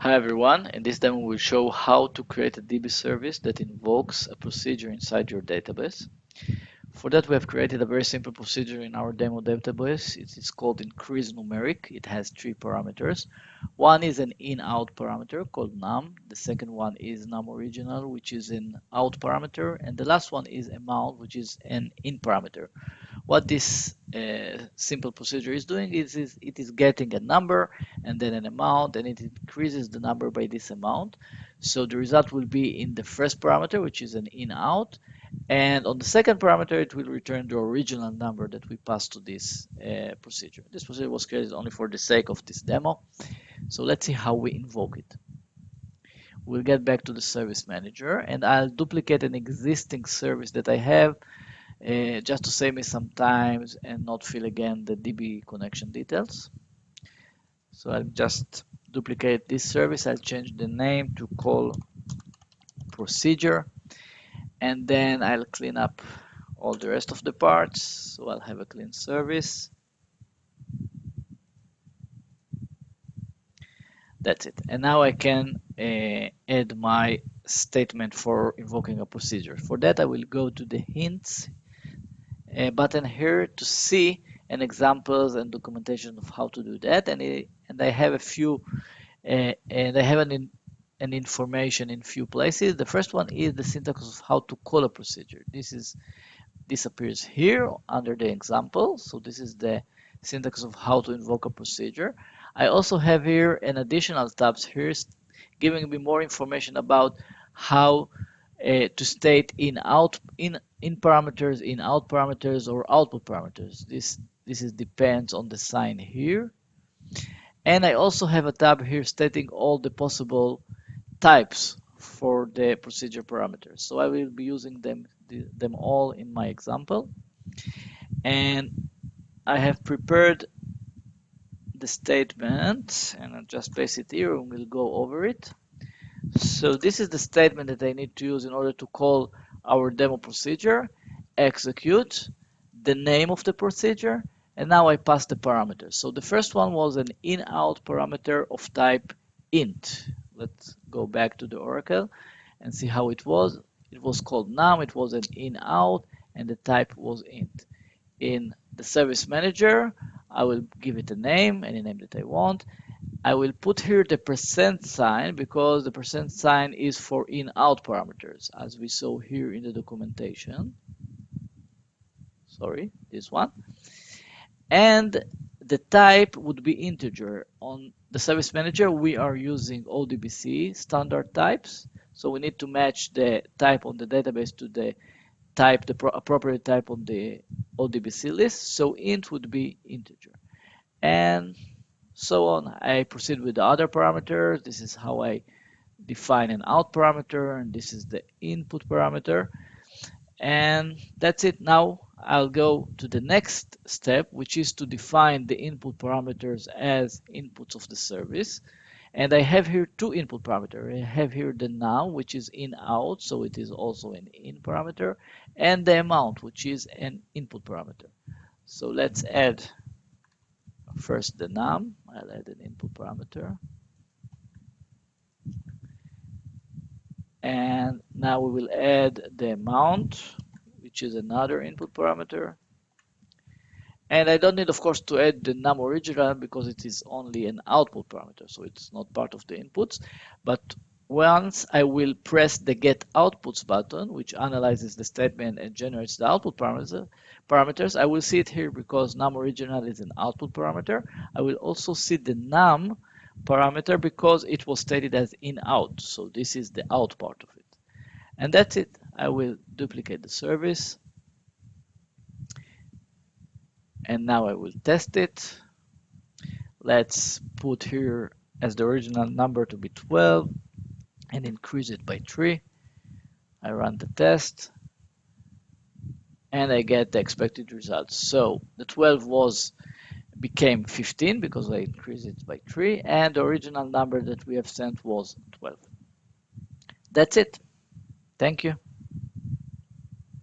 Hi everyone, in this demo we'll show how to create a DB service that invokes a procedure inside your database. For that we have created a very simple procedure in our demo database. It is called increase numeric. It has three parameters. One is an in-out parameter called num. The second one is num original, which is an out parameter. And the last one is amount, which is an in parameter. What this simple procedure is doing is it is getting a number and then an amount, and it increases the number by this amount. So the result will be in the first parameter, which is an in-out, and on the second parameter it will return the original number that we passed to this procedure. This procedure was created only for the sake of this demo. So let's see how we invoke it. We'll get back to the service manager, and I'll duplicate an existing service that I have just to save me some time and not fill again the DB connection details. So I'll just duplicate this service. I'll change the name to call procedure, and then I'll clean up all the rest of the parts. So I'll have a clean service. That's it. And now I can add my statement for invoking a procedure. For that, I will go to the hints button here to see an examples and documentation of how to do that. And I have a few, and I have an information in few places. The first one is the syntax of how to call a procedure. This appears here under the example. So this is the syntax of how to invoke a procedure. I also have here an additional tabs here giving me more information about how to state in parameters, in out parameters, or output parameters. This is depends on the sign here. And I also have a tab here stating all the possible types for the procedure parameters. So I will be using them all in my example. And I have prepared the statement, and I'll just paste it here and we'll go over it. So this is the statement that I need to use in order to call our demo procedure, execute, the name of the procedure, and now I pass the parameters. So the first one was an in-out parameter of type int. Let's go back to the Oracle and see how it was. It was called num, it was an in-out, and the type was int. In the service manager, I will give it a name, any name that I want. I will put here the percent sign because the percent sign is for in-out parameters, as we saw here in the documentation. Sorry, this one. And the type would be integer. On the service manager, we are using ODBC standard types. So we need to match the type on the database to the type, the appropriate type on the ODBC list. So int would be integer. And so on. I proceed with the other parameters. This is how I define an out parameter, and this is the input parameter. And that's it. Now I'll go to the next step, which is to define the input parameters as inputs of the service. And I have here two input parameters. I have here the num, which is in out, so it is also an in parameter, and the amount, which is an input parameter. So let's add first the num. I'll add an input parameter. And now we will add the amount, which is another input parameter. And I don't need, of course, to add the num original because it is only an output parameter, so it's not part of the inputs. But once I will press the get outputs button, which analyzes the statement and generates the output parameters, I will see it here because num original is an output parameter. I will also see the num parameter because it was stated as in out, so this is the out part of it. And that's it. I will duplicate the service, and now I will test it. Let's put here as the original number to be 12 and increase it by 3. I run the test and I get the expected results. So the 12 became 15 because I increased it by 3, and the original number that we have sent was 12. That's it. Thank you.